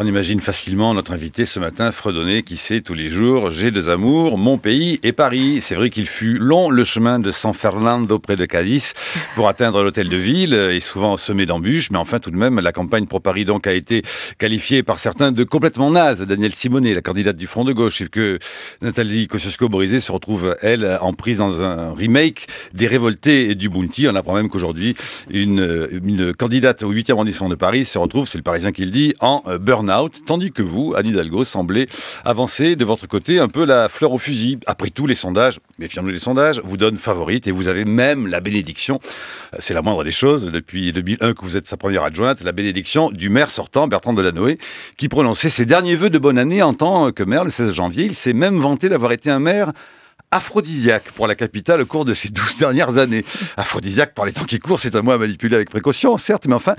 on imagine facilement notre invité ce matin fredonner, qui sait, tous les jours, j'ai deux amours, mon pays et Paris. C'est vrai qu'il fut long le chemin de San Fernando près de Cadiz pour atteindre l'hôtel de ville, et souvent semé d'embûches, mais enfin tout de même, la campagne pour Paris donc a été qualifiée par certains de complètement naze. Danielle Simonet, la candidate du Front de Gauche, et que Nathalie Kosciusko-Morizet se retrouve, elle, en prise dans un remake des Révoltés du Bounty. On apprend même qu'aujourd'hui, une candidate au 8e arrondissement de Paris se retrouve, c'est le Parisien qui le dit, en burn-out, tandis que vous, Anne Hidalgo, semblez avancer de votre côté un peu la fleur au fusil. Après tout, les sondages, méfions-nous des sondages, vous donnent favorite et vous avez même la bénédiction, c'est la moindre des choses, depuis 2001 que vous êtes sa première adjointe, la bénédiction du maire sortant, Bertrand Delanoë, qui prononçait ses derniers vœux de bonne année en tant que maire le 16 janvier. Il s'est même vanté d'avoir été un maire aphrodisiaque pour la capitale au cours de ces 12 dernières années. Aphrodisiaque par les temps qui courent, c'est un mot à manipuler avec précaution, certes, mais enfin,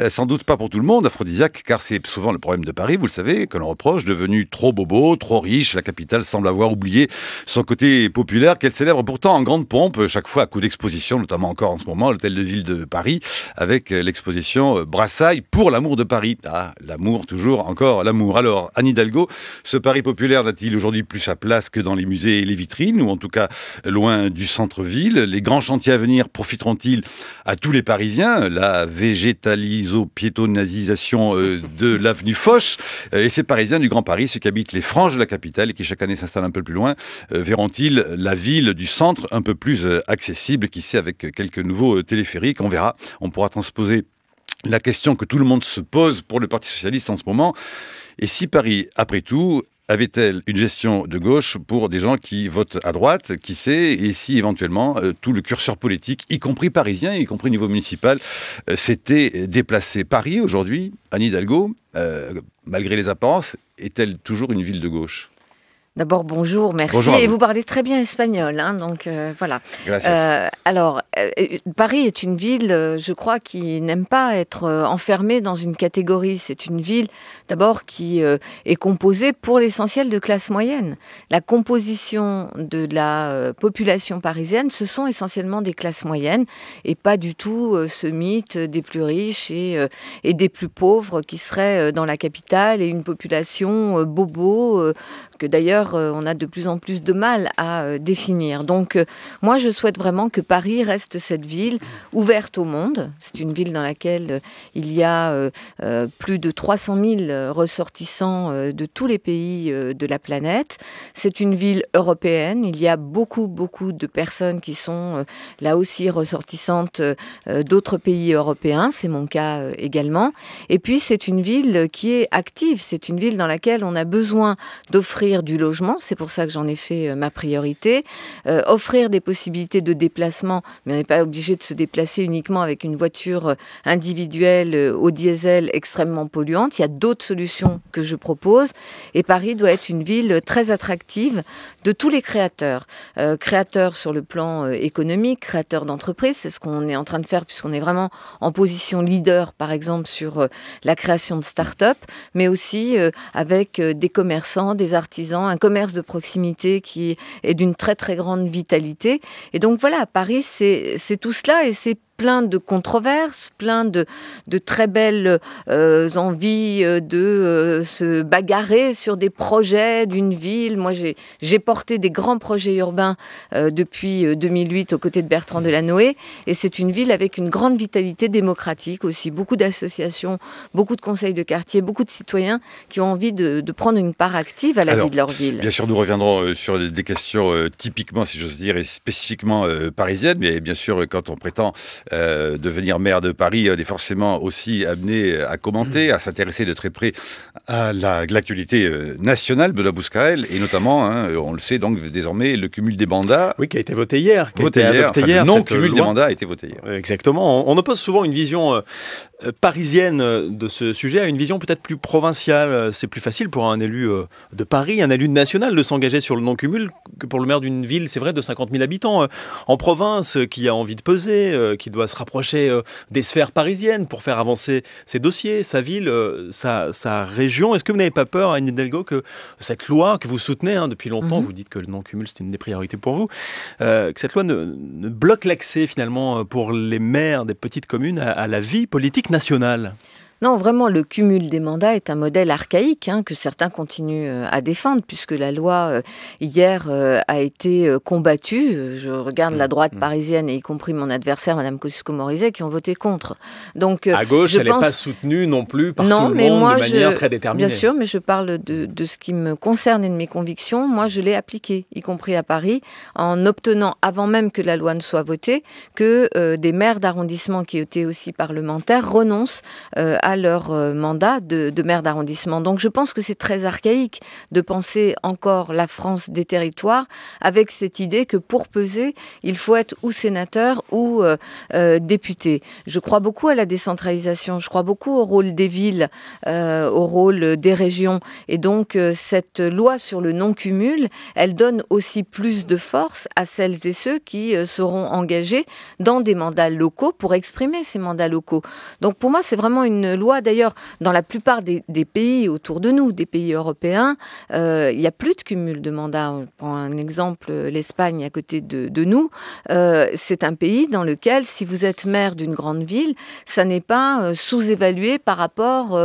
sans doute pas pour tout le monde. Aphrodisiaque, car c'est souvent le problème de Paris, vous le savez, que l'on reproche, devenu trop bobo, trop riche. La capitale semble avoir oublié son côté populaire, qu'elle célèbre pourtant en grande pompe, chaque fois à coup d'exposition, notamment encore en ce moment, à l'hôtel de ville de Paris, avec l'exposition Brassailles pour l'amour de Paris. Ah, l'amour, toujours, encore l'amour. Alors, Anne Hidalgo, ce Paris populaire n'a-t-il aujourd'hui plus sa place que dans les musées et les vitrines, ou en tout cas loin du centre-ville? Les grands chantiers à venir profiteront-ils à tous les Parisiens? La végétaliso-piétonnisation de l'avenue Foch et ces Parisiens du Grand Paris, ceux qui habitent les franges de la capitale et qui chaque année s'installent un peu plus loin, verront-ils la ville du centre un peu plus accessible, qui sait, avec quelques nouveaux téléphériques? On verra, on pourra transposer la question que tout le monde se pose pour le Parti socialiste en ce moment. Et si Paris, après tout, avait-elle une gestion de gauche pour des gens qui votent à droite? Qui sait? Et si éventuellement tout le curseur politique, y compris parisien, y compris au niveau municipal, s'était déplacé? Paris, aujourd'hui, Anne Hidalgo, malgré les apparences, est-elle toujours une ville de gauche? D'abord, bonjour, merci. Bonjour et vous parlez très bien espagnol, hein, donc voilà. Alors, Paris est une ville, je crois, qui n'aime pas être enfermée dans une catégorie. C'est une ville, d'abord, qui est composée pour l'essentiel de classe moyenne. La composition de la population parisienne, ce sont essentiellement des classes moyennes et pas du tout ce mythe des plus riches et des plus pauvres qui seraient dans la capitale, et une population bobo que d'ailleurs on a de plus en plus de mal à définir. Donc moi je souhaite vraiment que Paris reste cette ville ouverte au monde. C'est une ville dans laquelle il y a plus de 300 000 ressortissants de tous les pays de la planète. C'est une ville européenne. Il y a beaucoup de personnes qui sont là aussi ressortissantes d'autres pays européens. C'est mon cas également. Et puis c'est une ville qui est active. C'est une ville dans laquelle on a besoin d'offrir du logement, c'est pour ça que j'en ai fait ma priorité, offrir des possibilités de déplacement, mais on n'est pas obligé de se déplacer uniquement avec une voiture individuelle au diesel extrêmement polluante. Il y a d'autres solutions que je propose, et Paris doit être une ville très attractive de tous les créateurs. Créateurs sur le plan économique, créateurs d'entreprises, c'est ce qu'on est en train de faire puisqu'on est vraiment en position leader, par exemple, sur la création de start-up, mais aussi avec des commerçants, des artisans, un commerce de proximité qui est d'une très grande vitalité. Et donc voilà, Paris, c'est tout cela, et c'est plein de controverses, plein de très belles envies de se bagarrer sur des projets d'une ville. Moi, j'ai porté des grands projets urbains depuis 2008 aux côtés de Bertrand Delanoë, et c'est une ville avec une grande vitalité démocratique aussi, beaucoup d'associations, beaucoup de conseils de quartier, beaucoup de citoyens qui ont envie de prendre une part active à la vie de leur ville. Bien sûr, nous reviendrons sur des questions typiquement, si j'ose dire, et spécifiquement parisiennes, mais bien sûr, quand on prétend devenir maire de Paris, on est forcément aussi amené à commenter, à s'intéresser de très près à l'actualité nationale de la Bouscaël, et notamment, on le sait donc désormais, le cumul des mandats. Oui, qui a été voté hier. Le non-cumul des mandats a été voté hier. Exactement. On oppose souvent une vision parisienne de ce sujet à une vision peut-être plus provinciale. C'est plus facile pour un élu de Paris, un élu national, de s'engager sur le non-cumul que pour le maire d'une ville, c'est vrai, de 50 000 habitants en province, qui a envie de peser, qui doit se rapprocher des sphères parisiennes pour faire avancer ses dossiers, sa ville, sa région. Est-ce que vous n'avez pas peur, Anne Hidalgo, que cette loi que vous soutenez depuis longtemps, vous dites que le non-cumul c'est une des priorités pour vous, que cette loi ne bloque l'accès finalement pour les maires des petites communes à la vie politique nationale? Non, vraiment, le cumul des mandats est un modèle archaïque que certains continuent à défendre, puisque la loi, hier, a été combattue. Je regarde la droite parisienne, et y compris mon adversaire, Mme Kosciusko-Morizet, qui ont voté contre. Donc, à gauche, elle n'est pas soutenue non plus par tout le monde de manière très déterminée. Bien sûr, mais je parle de ce qui me concerne et de mes convictions. Moi, je l'ai appliquée, y compris à Paris, en obtenant, avant même que la loi ne soit votée, que des maires d'arrondissement qui étaient aussi parlementaires renoncent à leur mandat de maire d'arrondissement. Donc je pense que c'est très archaïque de penser encore la France des territoires avec cette idée que pour peser, il faut être ou sénateur ou député. Je crois beaucoup à la décentralisation, je crois beaucoup au rôle des villes, au rôle des régions. Et donc cette loi sur le non-cumul, elle donne aussi plus de force à celles et ceux qui seront engagés dans des mandats locaux pour exprimer ces mandats locaux. Donc pour moi, c'est vraiment une loi. D'ailleurs, dans la plupart des pays autour de nous, des pays européens, il n'y a plus de cumul de mandats. On prend un exemple, l'Espagne à côté de nous. C'est un pays dans lequel, si vous êtes maire d'une grande ville, ça n'est pas sous-évalué par rapport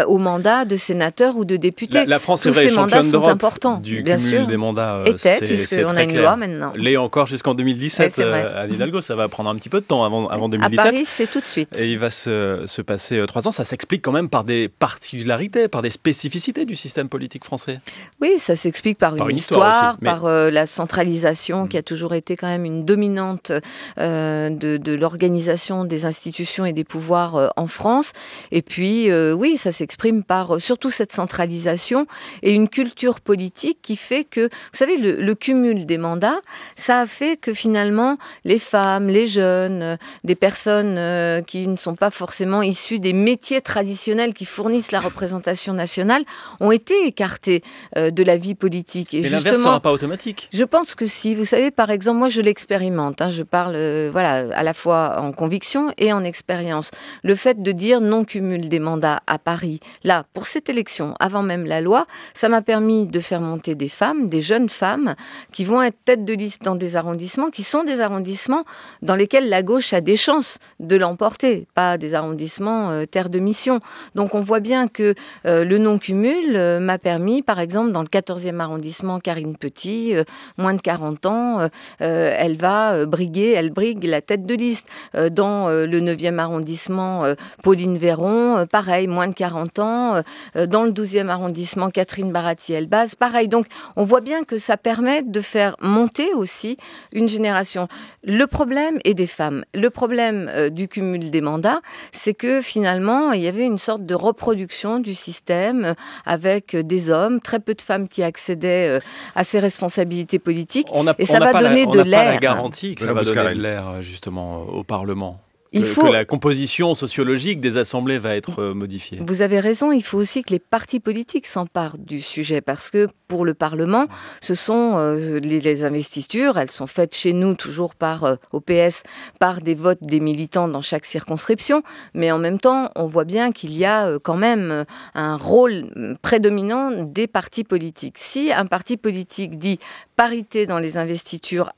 au mandat de sénateur ou de député. La France est vraie championne d'Europe du bien cumul sûr. des mandats. Puisqu'on a une loi maintenant. L'est encore jusqu'en 2017 à Hidalgo. Ça va prendre un petit peu de temps avant 2017. À Paris, c'est tout de suite. Et il va se passer 3 ans. Ça s'explique quand même par des particularités, par des spécificités du système politique français. Oui, ça s'explique par une histoire aussi, par la centralisation qui a toujours été quand même une dominante de l'organisation des institutions et des pouvoirs en France. Et puis, oui, ça s'exprime par surtout cette centralisation et une culture politique qui fait que, vous savez, le cumul des mandats, ça a fait que finalement, les femmes, les jeunes, des personnes qui ne sont pas forcément issues des métiers traditionnels qui fournissent la représentation nationale ont été écartés de la vie politique. Et mais l'inverse ne sera pas automatique. Je pense que si. Vous savez, par exemple, moi je l'expérimente. Je parle à la fois en conviction et en expérience. Le fait de dire non-cumul des mandats à Paris, là, pour cette élection, avant même la loi, ça m'a permis de faire monter des femmes, des jeunes femmes, qui vont être tête de liste dans des arrondissements, qui sont des arrondissements dans lesquels la gauche a des chances de l'emporter, pas des arrondissements terre de mission. Donc on voit bien que le non-cumul m'a permis, par exemple, dans le 14e arrondissement, Karine Petit, moins de 40 ans, elle brigue la tête de liste. Dans le 9e arrondissement, Pauline Véron, pareil, moins de 40 ans. Dans le 12e arrondissement, Catherine Baratti-Elbaz, pareil. Donc on voit bien que ça permet de faire monter aussi une génération. Le problème est des femmes. Le problème du cumul des mandats, c'est que finalement, il y avait une sorte de reproduction du système avec des hommes, très peu de femmes qui accédaient à ces responsabilités politiques. Et ça va donner de l'air. On n'a pas la garantie que ça va donner de l'air, justement, au Parlement. Que la composition sociologique des assemblées va être modifiée. Vous avez raison, il faut aussi que les partis politiques s'emparent du sujet, parce que pour le Parlement, ce sont les investitures, elles sont faites chez nous toujours au PS, par des votes des militants dans chaque circonscription, mais en même temps, on voit bien qu'il y a quand même un rôle prédominant des partis politiques. Si un parti politique dit parité dans les investitures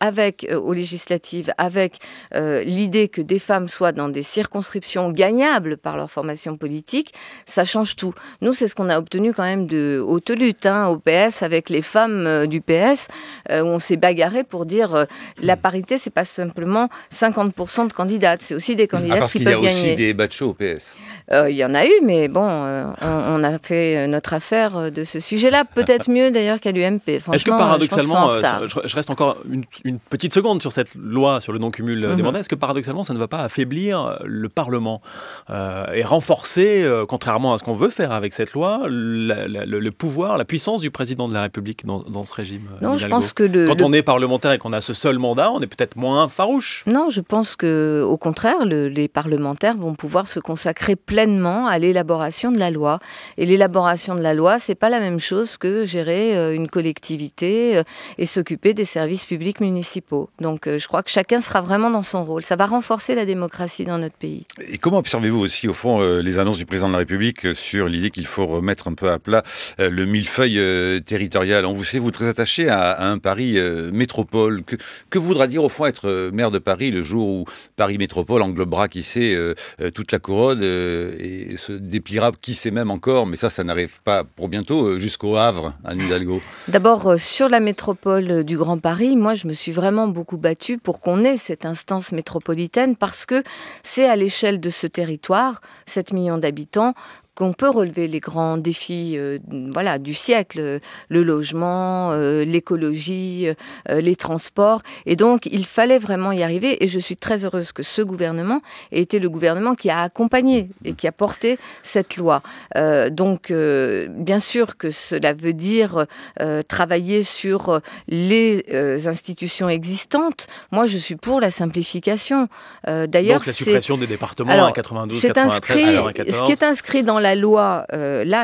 aux législatives, avec l'idée que des femmes soient dans des circonscriptions gagnables par leur formation politique, ça change tout. Nous, c'est ce qu'on a obtenu quand même de haute lutte au PS, avec les femmes du PS, où on s'est bagarré pour dire la parité, c'est pas simplement 50% de candidates, c'est aussi des candidates qui peuvent gagner. Parce qu'il y a aussi des bachos au PS. Il y en a eu, mais bon, on a fait notre affaire de ce sujet-là, peut-être mieux d'ailleurs qu'à l'UMP. Est-ce que paradoxalement, je reste encore une petite seconde sur cette loi sur le non-cumul des mandats, est-ce que paradoxalement, ça ne va pas affaiblir le Parlement et renforcer, contrairement à ce qu'on veut faire avec cette loi, le pouvoir, la puissance du président de la République dans ce régime? Non, je pense que quand on est parlementaire et qu'on a ce seul mandat, on est peut-être moins farouche. Non, je pense que, au contraire, les parlementaires vont pouvoir se consacrer pleinement à l'élaboration de la loi. Et l'élaboration de la loi, c'est pas la même chose que gérer une collectivité et s'occuper des services publics municipaux. Donc, je crois que chacun sera vraiment dans son rôle. Ça va renforcer la démocratie. démocratie dans notre pays. Et comment observez-vous aussi, au fond, les annonces du président de la République sur l'idée qu'il faut remettre un peu à plat le millefeuille territorial? On vous sait, vous très attaché à un Paris métropole. Que voudra dire, au fond, être maire de Paris le jour où Paris Métropole englobera, qui sait, toute la couronne et se dépliera, qui sait même encore, mais ça n'arrive pas pour bientôt, jusqu'au Havre, Anne Hidalgo. D'abord, sur la métropole du Grand Paris, moi, je me suis vraiment beaucoup battue pour qu'on ait cette instance métropolitaine parce que c'est à l'échelle de ce territoire, 7 millions d'habitants, qu'on peut relever les grands défis du siècle, le logement, l'écologie, les transports. Et donc, il fallait vraiment y arriver. Et je suis très heureuse que ce gouvernement ait été le gouvernement qui a accompagné et qui a porté cette loi. Bien sûr que cela veut dire travailler sur les institutions existantes. Moi, je suis pour la simplification. D'ailleurs, donc la suppression des départements à 92, 93, 94. Ce qui est inscrit dans la loi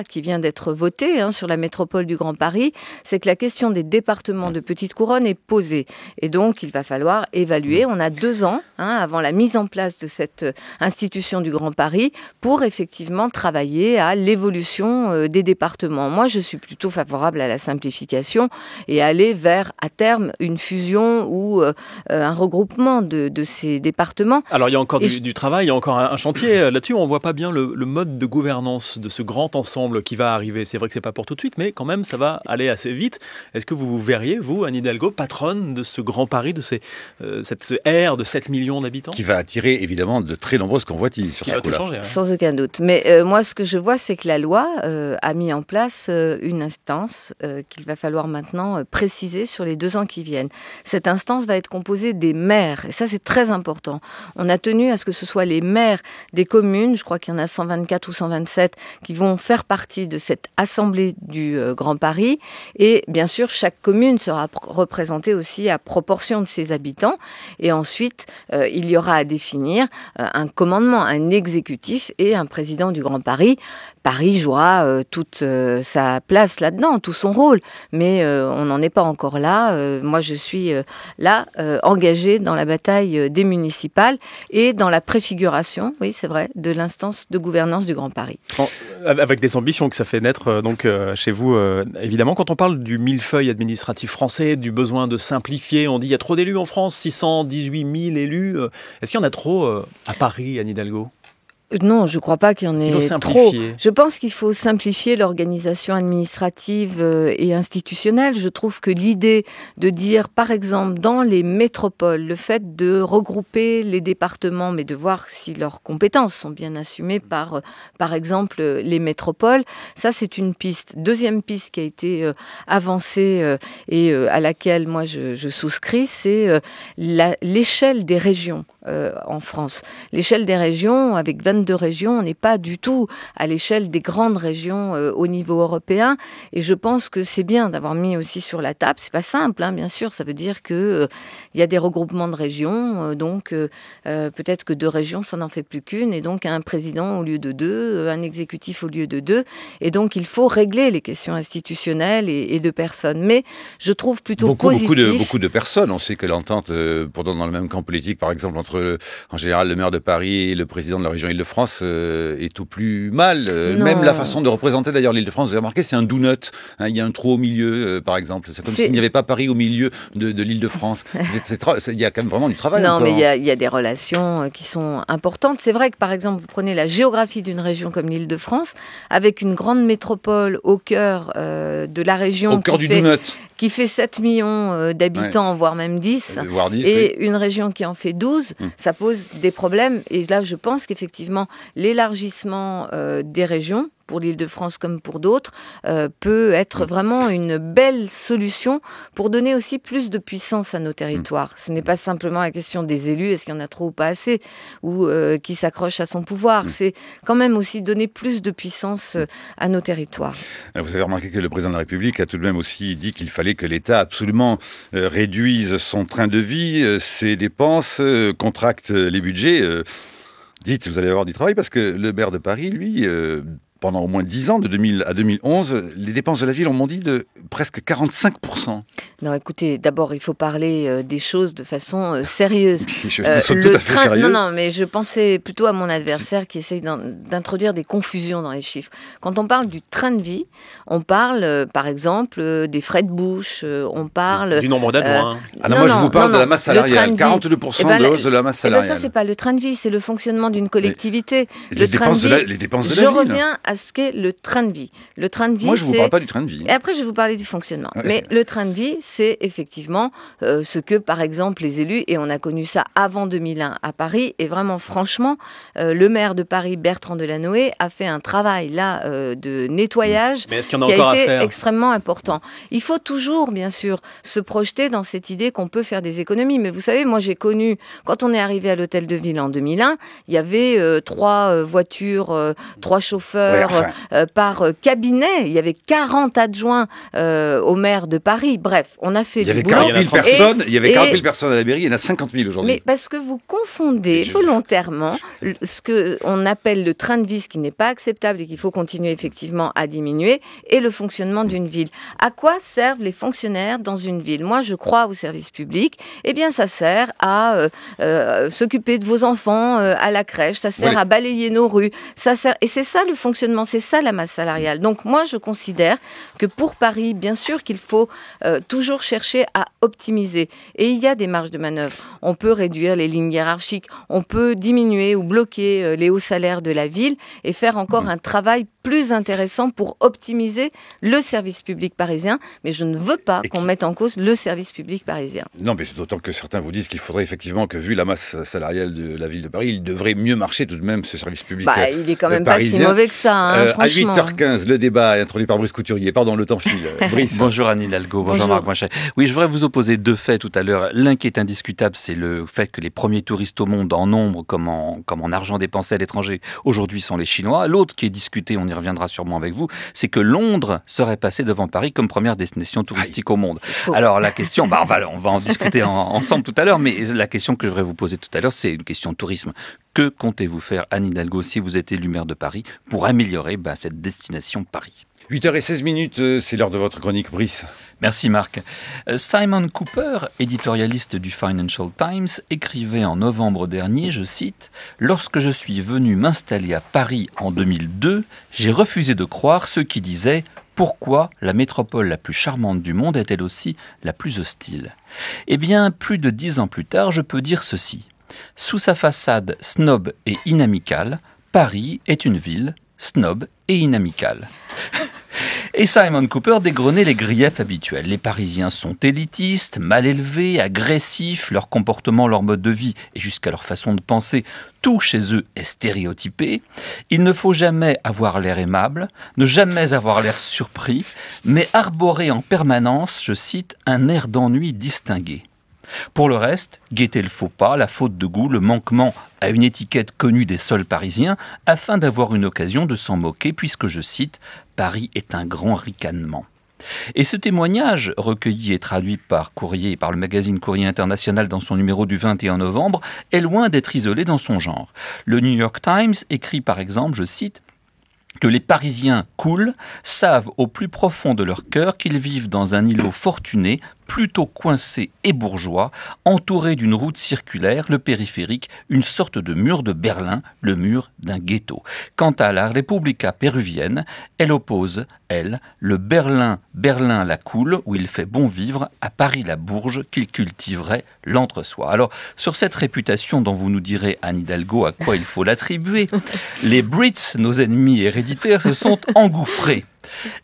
qui vient d'être votée sur la métropole du Grand Paris, c'est que la question des départements de petite couronne est posée. Et donc, il va falloir évaluer. On a 2 ans avant la mise en place de cette institution du Grand Paris pour effectivement travailler à l'évolution des départements. Moi, je suis plutôt favorable à la simplification et aller vers, à terme, une fusion ou un regroupement de ces départements. Alors, il y a encore du travail, il y a encore un chantier là-dessus. On ne voit pas bien le mode de gouvernance de ce grand ensemble qui va arriver. C'est vrai que c'est pas pour tout de suite, mais quand même, ça va aller assez vite. Est-ce que vous verriez, vous, Anne Hidalgo, patronne de ce Grand Paris, de cette aire de 7 millions d'habitants? Qui va attirer, évidemment, de très nombreuses convoitises sur ce coup-là. Changer, ouais. Sans aucun doute. Mais moi, ce que je vois, c'est que la loi a mis en place une instance qu'il va falloir maintenant préciser sur les 2 ans qui viennent. Cette instance va être composée des maires. Et ça, c'est très important. On a tenu à ce que ce soit les maires des communes, je crois qu'il y en a 124 ou 127, qui vont faire partie de cette assemblée du Grand Paris. Et bien sûr, chaque commune sera représentée aussi à proportion de ses habitants. Et ensuite, il y aura à définir un commandement, un exécutif et un président du Grand Paris. Paris jouera toute sa place là-dedans, tout son rôle. Mais on n'en est pas encore là. Moi, je suis engagée dans la bataille des municipales et dans la préfiguration, oui, c'est vrai, de l'instance de gouvernance du Grand Paris. Avec des ambitions que ça fait naître chez vous, évidemment. Quand on parle du millefeuille administratif français, du besoin de simplifier, on dit il y a trop d'élus en France, 618 000 élus. Est-ce qu'il y en a trop à Paris, Anne Hidalgo ? Non, je ne crois pas qu'il y en ait trop. Je pense qu'il faut simplifier l'organisation administrative et institutionnelle. Je trouve que l'idée de dire, par exemple, dans les métropoles, le fait de regrouper les départements, mais de voir si leurs compétences sont bien assumées par exemple, les métropoles, ça, c'est une piste. Deuxième piste qui a été avancée et à laquelle moi je souscris, c'est l'échelle des régions en France. L'échelle des régions, avec 22 régions, on n'est pas du tout à l'échelle des grandes régions au niveau européen. Et je pense que c'est bien d'avoir mis aussi sur la table. C'est pas simple, bien sûr. Ça veut dire que il y a des regroupements de régions. Donc peut-être que 2 régions, ça n'en fait plus qu'une. Et donc un président au lieu de 2, un exécutif au lieu de 2. Et donc il faut régler les questions institutionnelles et de personnes. Mais je trouve plutôt positif. Beaucoup de personnes. On sait que l'entente, pourtant dans le même camp politique, par exemple, entre en général le maire de Paris et le président de la région Île-de-France est au plus mal. Même la façon de représenter d'ailleurs l'Île-de-France, vous avez remarqué, c'est un donut. Il y a un trou au milieu, par exemple. C'est comme s'il n'y avait pas Paris au milieu de l'Île-de-France. Il y a quand même vraiment du travail. Non, mais il y a des relations qui sont importantes. C'est vrai que, par exemple, vous prenez la géographie d'une région comme l'Île-de-France, avec une grande métropole au cœur de la région. Au cœur du donut. Qui fait 7 millions d'habitants, voire même 10, et une région qui en fait 12, ça pose des problèmes. Et là, je pense qu'effectivement, l'élargissement des régions, pour l'Île-de-France comme pour d'autres, peut être vraiment une belle solution pour donner aussi plus de puissance à nos territoires. Ce n'est pas simplement la question des élus, est-ce qu'il y en a trop ou pas assez, ou qui s'accroche à son pouvoir. C'est quand même aussi donner plus de puissance à nos territoires. Vous avez remarqué que le président de la République a tout de même aussi dit qu'il fallait que l'État absolument réduise son train de vie, ses dépenses, contracte les budgets. Dites, vous allez avoir du travail parce que le maire de Paris, lui, pendant au moins 10 ans, de 2000 à 2011, les dépenses de la ville ont bondi de presque 45%. Non, écoutez, d'abord, il faut parler des choses de façon sérieuse. Nous sommes tout à fait sérieux. Non, mais je pensais plutôt à mon adversaire qui essaye d'introduire des confusions dans les chiffres. Quand on parle du train de vie, on parle, par exemple, des frais de bouche, on parle... Du nombre d'adjoints. Je vous parle de la masse salariale. 42% de hausse de la masse salariale. Ça, c'est pas le train de vie, c'est le fonctionnement d'une collectivité. Les dépenses de la ville. Je reviens à ce qu'est le train de vie. Le train de vie, moi, je ne vous parle pas du train de vie. Et après, je vais vous parler du fonctionnement. Ouais. Mais le train de vie, c'est effectivement ce que, par exemple, les élus, et on a connu ça avant 2001 à Paris, et vraiment, franchement, le maire de Paris, Bertrand Delanoë, a fait un travail là de nettoyage qui a été extrêmement important. Il faut toujours, bien sûr, se projeter dans cette idée qu'on peut faire des économies. Mais vous savez, moi, j'ai connu, quand on est arrivé à l'hôtel de ville en 2001, il y avait 3 voitures, 3 chauffeurs par cabinet. Il y avait 40 adjoints au maire de Paris. Bref, on a fait du boulot. Il y avait 40 000 personnes à la mairie, il y en a 50 000 aujourd'hui. Mais parce que vous confondez volontairement ce qu'on appelle le train de vie, ce qui n'est pas acceptable et qu'il faut continuer effectivement à diminuer, et le fonctionnement d'une ville. À quoi servent les fonctionnaires dans une ville? Moi, je crois au service public. Eh bien, ça sert à s'occuper de vos enfants à la crèche, ça sert à balayer nos rues, ça sert... Et c'est ça le fonctionnement, c'est ça la masse salariale. Donc moi, je considère que pour Paris, bien sûr qu'il faut toujours chercher à optimiser. Et il y a des marges de manœuvre. On peut réduire les lignes hiérarchiques, on peut diminuer ou bloquer les hauts salaires de la ville et faire encore un travail plus intéressant pour optimiser le service public parisien. Mais je ne veux pas qu'on mette en cause le service public parisien. Non, mais d'autant que certains vous disent qu'il faudrait effectivement que, vu la masse salariale de la ville de Paris, il devrait mieux marcher tout de même ce service public parisien. Il est quand même pas si mauvais que ça, franchement. À 8h15, le débat est introduit par Brice Couturier. Pardon, le temps file. Brice. Bonjour Anne Hidalgo, bonjour Marc Monchet. Oui, je voudrais vous opposer 2 faits tout à l'heure. L'un qui est indiscutable, c'est le fait que les premiers touristes au monde en nombre comme en argent dépensé à l'étranger aujourd'hui sont les Chinois. L'autre qui est discuté, on y reviendra sûrement avec vous, c'est que Londres serait passé devant Paris comme première destination touristique au monde. Alors la question, on va en discuter ensemble tout à l'heure, mais la question que je voudrais vous poser tout à l'heure, c'est une question de tourisme. Que comptez-vous faire, Anne Hidalgo, si vous êtes élu maire de Paris, pour améliorer cette destination Paris? 8h16, c'est l'heure de votre chronique, Brice. Merci Marc. Simon Cooper, éditorialiste du Financial Times, écrivait en novembre dernier, je cite, « Lorsque je suis venu m'installer à Paris en 2002, j'ai refusé de croire ceux qui disaient « Pourquoi la métropole la plus charmante du monde est-elle aussi la plus hostile ?» Eh bien, plus de 10 ans plus tard, je peux dire ceci. Sous sa façade snob et inamicale, Paris est une ville snob et inamicale. Et Simon Cooper dégrenait les griefs habituels. Les Parisiens sont élitistes, mal élevés, agressifs, leur comportement, leur mode de vie et jusqu'à leur façon de penser, tout chez eux est stéréotypé. Il ne faut jamais avoir l'air aimable, ne jamais avoir l'air surpris, mais arborer en permanence, je cite, un air d'ennui distingué. Pour le reste, guetter le faux pas, la faute de goût, le manquement à une étiquette connue des sols parisiens, afin d'avoir une occasion de s'en moquer, puisque, je cite, « Paris est un grand ricanement ». Et ce témoignage, recueilli et traduit par le magazine Courrier International dans son numéro du 21 novembre, est loin d'être isolé dans son genre. Le New York Times écrit par exemple, je cite, que les Parisiens cool savent au plus profond de leur cœur qu'ils vivent dans un îlot fortuné, plutôt coincé et bourgeois, entouré d'une route circulaire, le périphérique, une sorte de mur de Berlin, le mur d'un ghetto. Quant à la Repubblica péruvienne, elle oppose, elle, le Berlin la cool, où il fait bon vivre, à Paris la Bourge, qu'il cultiverait l'entre-soi. Alors, sur cette réputation dont vous nous direz, Anne Hidalgo, à quoi il faut l'attribuer, les Brits, nos ennemis héréditaires, se sont engouffrés.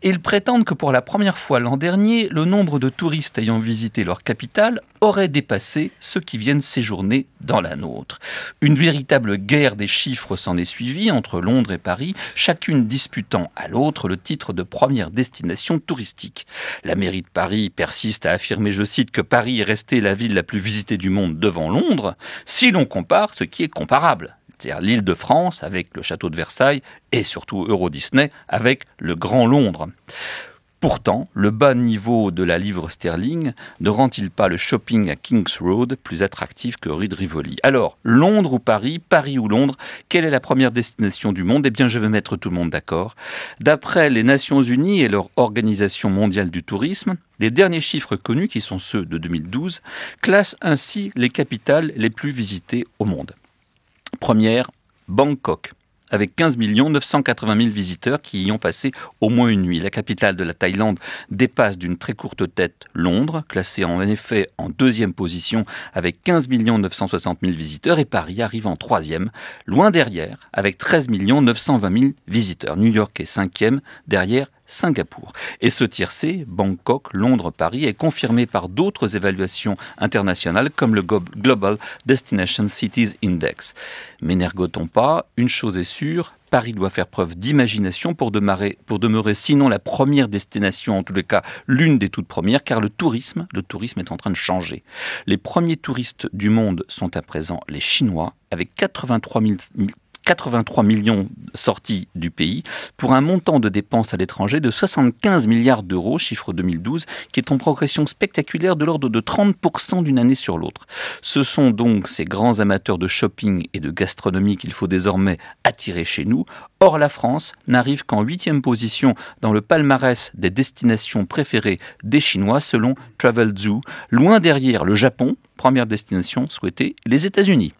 Ils prétendent que pour la première fois l'an dernier, le nombre de touristes ayant visité leur capitale aurait dépassé ceux qui viennent séjourner dans la nôtre. Une véritable guerre des chiffres s'en est suivie entre Londres et Paris, chacune disputant à l'autre le titre de première destination touristique. La mairie de Paris persiste à affirmer, je cite, que Paris est restée la ville la plus visitée du monde devant Londres, si l'on compare ce qui est comparable. C'est-à-dire l'Île-de-France avec le château de Versailles et surtout Euro Disney avec le Grand Londres. Pourtant, le bas niveau de la livre sterling ne rend-il pas le shopping à King's Road plus attractif que rue de Rivoli? Alors, Londres ou Paris, Paris ou Londres, quelle est la première destination du monde? Eh bien, je vais mettre tout le monde d'accord. D'après les Nations Unies et leur Organisation mondiale du tourisme, les derniers chiffres connus, qui sont ceux de 2012, classent ainsi les capitales les plus visitées au monde. Première, Bangkok, avec 15 980 000 visiteurs qui y ont passé au moins une nuit. La capitale de la Thaïlande dépasse d'une très courte tête Londres, classée en effet en deuxième position avec 15 960 000 visiteurs, et Paris arrive en troisième, loin derrière, avec 13 920 000 visiteurs. New York est cinquième, derrière Singapour. Et ce tiercé, Bangkok, Londres, Paris, est confirmé par d'autres évaluations internationales comme le Global Destination Cities Index. Mais n'ergotons pas, une chose est sûre, Paris doit faire preuve d'imagination pour demeurer sinon la première destination, en tous les cas l'une des toutes premières, car le tourisme est en train de changer. Les premiers touristes du monde sont à présent les Chinois, avec 83 millions sortis du pays, pour un montant de dépenses à l'étranger de 75 milliards d'euros, chiffre 2012, qui est en progression spectaculaire de l'ordre de 30% d'une année sur l'autre. Ce sont donc ces grands amateurs de shopping et de gastronomie qu'il faut désormais attirer chez nous. Or, la France n'arrive qu'en 8e position dans le palmarès des destinations préférées des Chinois, selon Travel Zoo, loin derrière le Japon, première destination souhaitée, les États-Unis.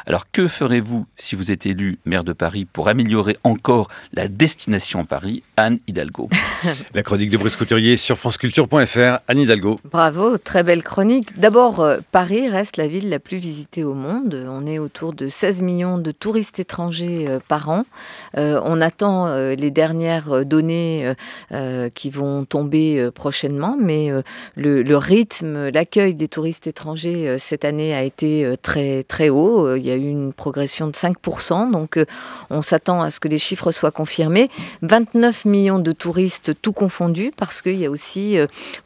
Alors, que ferez-vous si vous êtes élu maire de Paris pour améliorer encore la destination Paris? Anne Hidalgo. La chronique de Brice Couturier sur franceculture.fr. Anne Hidalgo. Bravo, très belle chronique. D'abord, Paris reste la ville la plus visitée au monde. On est autour de 16 millions de touristes étrangers par an. On attend les dernières données qui vont tomber prochainement, mais le rythme, l'accueil des touristes étrangers cette année a été très, très haut. Il y a eu une progression de 5%, donc on s'attend à ce que les chiffres soient confirmés. 29 millions de touristes tout confondus, parce qu'il y a aussi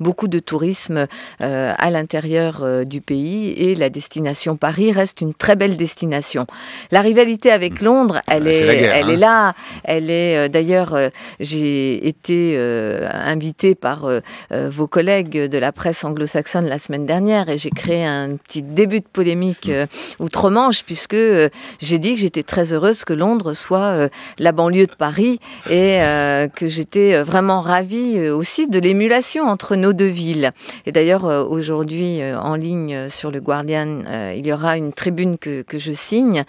beaucoup de tourisme à l'intérieur du pays, et la destination Paris reste une très belle destination. La rivalité avec Londres, elle est là. Elle est d'ailleurs, j'ai été invitée par vos collègues de la presse anglo-saxonne la semaine dernière, et j'ai créé un petit début de polémique outre-Manche, puisque j'ai dit que j'étais très heureuse que Londres soit la banlieue de Paris, et que j'étais vraiment ravie aussi de l'émulation entre nos deux villes. Et d'ailleurs, aujourd'hui, en ligne sur le Guardian, il y aura une tribune que je signe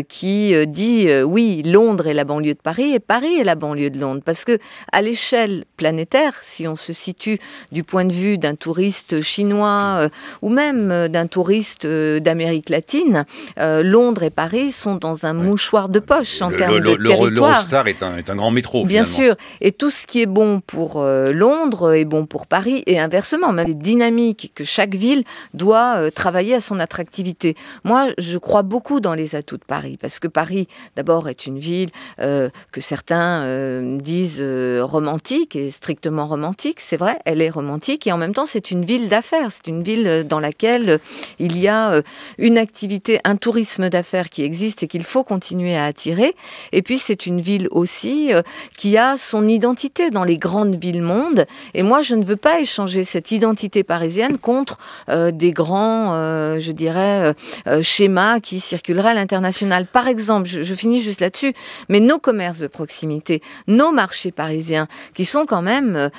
qui dit oui, Londres est la banlieue de Paris et Paris est la banlieue de Londres. Parce que à l'échelle planétaire, si on se situe du point de vue d'un touriste chinois ou même d'un touriste d'Amérique latine, Londres et Paris sont dans un mouchoir de poche en termes de territoire. L'Eurostar est un grand métro, bien finalement. sûr, et tout ce qui est bon pour Londres est bon pour Paris, et inversement, même les dynamiques que chaque ville doit travailler à son attractivité. Moi, je crois beaucoup dans les atouts de Paris, parce que Paris, d'abord, est une ville que certains disent romantique, et strictement romantique. C'est vrai, elle est romantique, et en même temps, c'est une ville d'affaires. C'est une ville dans laquelle il y a une activité, un tourisme d'affaires qui existe et qu'il faut continuer à attirer. Et puis, c'est une ville aussi qui a son identité dans les grandes villes monde. Et moi, je ne veux pas échanger cette identité parisienne contre des grands, je dirais, schémas qui circuleraient à l'international. Par exemple, je finis juste là-dessus, mais nos commerces de proximité, nos marchés parisiens, qui sont quand même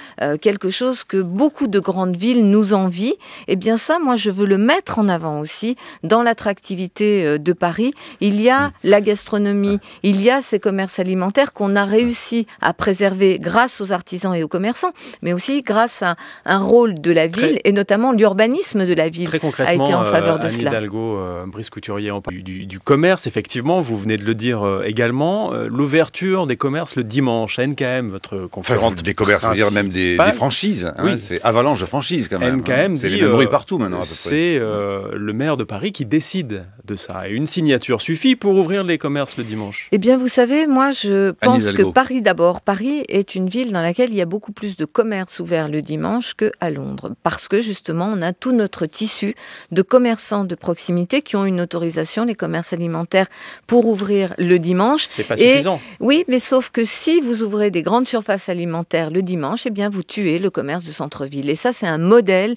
quelque chose que beaucoup de grandes villes nous envient, eh bien ça, moi, je veux le mettre en avant aussi dans l'attractivité de Paris. Il y a la gastronomie, il y a ces commerces alimentaires qu'on a réussi à préserver grâce aux artisans et aux commerçants, mais aussi grâce à un rôle de la ville, et notamment l'urbanisme de la ville a été en faveur de Anne cela. Hidalgo, Brice Couturier, on parle du commerce, effectivement, vous venez de le dire également, l'ouverture des commerces le dimanche à NKM, votre conférente. Des commerces, je veux dire même des franchises. Hein, oui. C'est avalanche de franchises quand même. NKM c'est dit, les mêmes bruits partout maintenant. C'est le maire de Paris qui décide de ça. Et une signature suffit pour ouvrir les commerces le dimanche? Eh bien, vous savez, moi, je pense que Paris, d'abord, Paris est une ville dans laquelle il y a beaucoup plus de commerces ouverts le dimanche qu'à Londres. Parce que, justement, on a tout notre tissu de commerçants de proximité qui ont une autorisation, les commerces alimentaires, pour ouvrir le dimanche. C'est pas suffisant. Oui, mais sauf que si vous ouvrez des grandes surfaces alimentaires le dimanche, eh bien, vous tuez le commerce de centre-ville. Et ça, c'est un modèle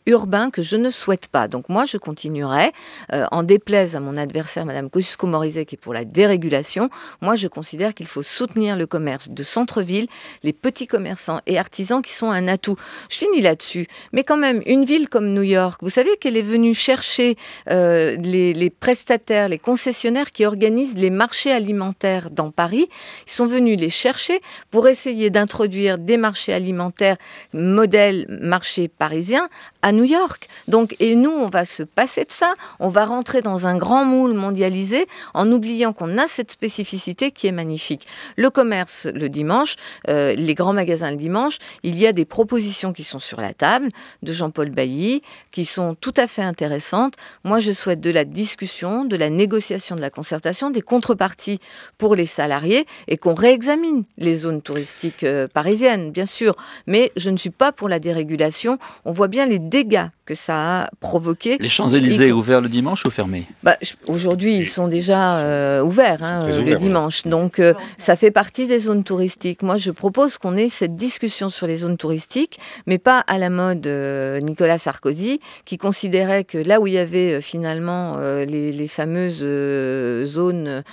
urbain que je ne souhaite pas. Donc, moi, je continuerai, en déplaise à mon adversaire, Madame Kosciusko-Morizet, qui est pour la dérégulation. Moi, je considère qu'il faut soutenir le commerce de centre-ville, les petits commerçants et artisans qui sont un atout. Je finis là-dessus. Mais quand même, une ville comme New York, vous savez qu'elle est venue chercher les prestataires, les concessionnaires qui organisent les marchés alimentaires dans Paris. Ils sont venus les chercher pour essayer d'introduire des marchés alimentaires modèle marché parisien à New York. Donc, et nous, on va se passer de ça. On va rentrer dans un grand moule mondialisé en oubliant qu'on a cette spécificité qui est magnifique. Le commerce le dimanche, les grands magasins le dimanche, il y a des propositions qui sont sur la table de Jean-Paul Bailly qui sont tout à fait intéressantes. Moi, je souhaite de la discussion, de la négociation, de la concertation, des contreparties pour les salariés et qu'on réexamine les zones touristiques parisiennes, bien sûr. Mais je ne suis pas pour la dérégulation. On voit bien les dégâts que ça a provoqué. Les Champs-Élysées ouverts le dimanche ou fermés? Aujourd'hui, ils sont déjà ouverts le dimanche. Donc, ça fait partie des zones touristiques. Moi, je propose qu'on ait cette discussion sur les zones touristiques, mais pas à la mode Nicolas Sarkozy, qui considérait que là où il y avait finalement les fameuses zones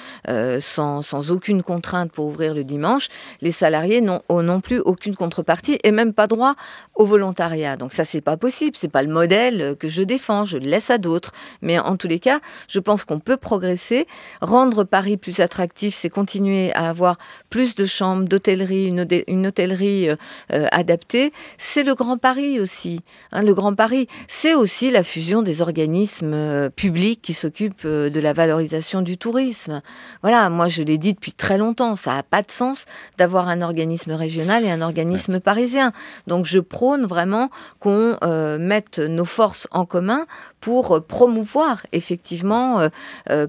sans aucune contrainte pour ouvrir le dimanche, les salariés n'ont non plus aucune contrepartie et même pas droit au volontariat. Donc ça, c'est pas possible. C'est pas le modèle que je défends. Je le laisse à d'autres. Mais en tous les cas, je pense qu'on peut progresser. Rendre Paris plus attractif, c'est continuer à avoir plus de chambres, d'hôtellerie, une hôtellerie adaptée. C'est le Grand Paris aussi. Le Grand Paris, c'est aussi la fusion des organismes publics qui s'occupent de la valorisation du tourisme. Voilà, moi je l'ai dit depuis très longtemps, ça n'a pas de sens d'avoir un organisme régional et un organisme parisien. Donc je prône vraiment qu'on mette nos forces en commun pour promouvoir effectivement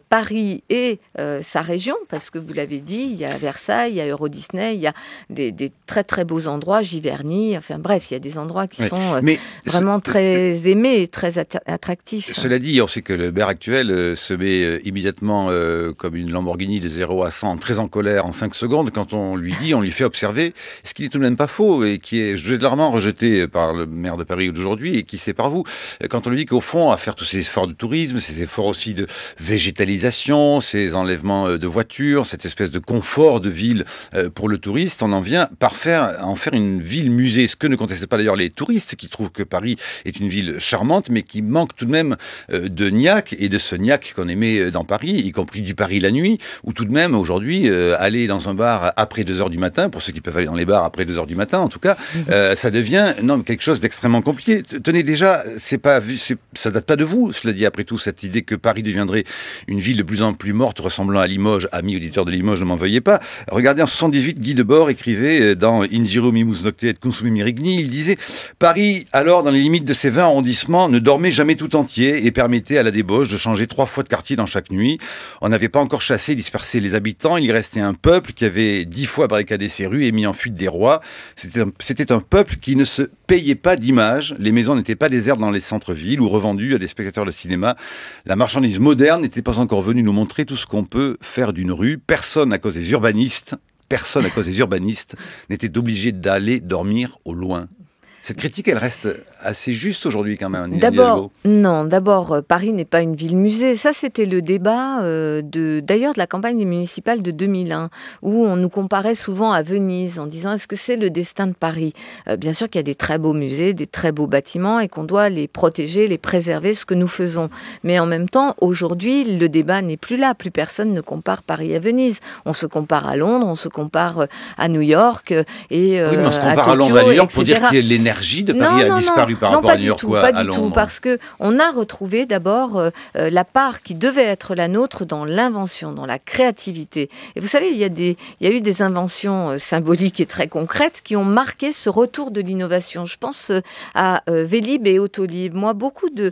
Paris et sa région, parce que vous l'avez dit, il y a Versailles, il y a Euro Disney, il y a des très très beaux endroits, Giverny, enfin bref, il y a des endroits qui sont vraiment très aimés et très attractifs. Cela dit, on sait que le maire actuel se met immédiatement comme une Lamborghini de 0 à 100, très en colère en 5 secondes. Quand on lui dit, on lui fait observer, ce qui n'est tout de même pas faux et qui est généralement rejeté par le maire de Paris d'aujourd'hui et qui c'est par vous. Quand on lui dit qu'au fond, à faire tous ces efforts de tourisme, ces efforts aussi de végétalisation, ces enlèvements de voitures, cette espèce de confort de ville pour le touriste, on en vient par en faire une ville musée. Ce que ne contestent pas d'ailleurs les touristes qui trouvent que Paris est une ville charmante, mais qui manque tout de même de niaque et de ce niaque qu'on aimait dans Paris, y compris du Paris la nuit, où tout de même aujourd'hui, aller dans un bar après 2h du matin, pour ceux qui peuvent aller dans les bars après 2h du matin en tout cas, ça devient quelque chose d'extrêmement compliqué. Tenez déjà, ça date pas de vous, cela dit après tout, cette idée que Paris deviendrait une ville de plus en plus morte, ressemblant à Limoges. Amis auditeurs de Limoges, ne m'en veuillez pas. Regardez, en 78, Guy Debord écrivait dans Ingiro mimus nocte et consumimi rigni, il disait « Paris, alors, dans les limites de ses 20 arrondissements, ne dormait jamais tout entier et permettait à la débauche de changer 3 fois de quartier dans chaque nuit. On n'avait pas encore chassé et dispersé les habitants, il restait un peuple qui avait 10 fois barricadé ses rues et mis en fuite des rois. C'était un peuple qui ne se payait pas d'image. Les maisons n'étaient pas désertes dans les centres-villes ou revendues à des spectateurs de cinéma. La marchandise moderne n'était pas encore venue nous montrer tout ce qu'on peut faire d'une rue. Personne, à cause des urbanistes, n'était obligé d'aller dormir au loin. » Cette critique, elle reste assez juste aujourd'hui quand même. D'abord, Paris n'est pas une ville-musée. Ça, c'était le débat d'ailleurs de la campagne municipale de 2001, où on nous comparait souvent à Venise en disant est-ce que c'est le destin de Paris ? Bien sûr qu'il y a des très beaux musées, des très beaux bâtiments et qu'on doit les protéger, les préserver, ce que nous faisons. Mais en même temps, aujourd'hui, le débat n'est plus là. Plus personne ne compare Paris à Venise. On se compare à Londres, on se compare à New York et oui, mais on se compare à Tokyo, à Londres et à New York pour etc. dire que l'énergie de Paris a disparu par rapport à New York ou à Londres? Pas du tout, parce qu'on a retrouvé d'abord la part qui devait être la nôtre dans l'invention, dans la créativité. Et vous savez, il y a eu des inventions symboliques et très concrètes qui ont marqué ce retour de l'innovation. Je pense à Vélib et Autolib. Moi, beaucoup de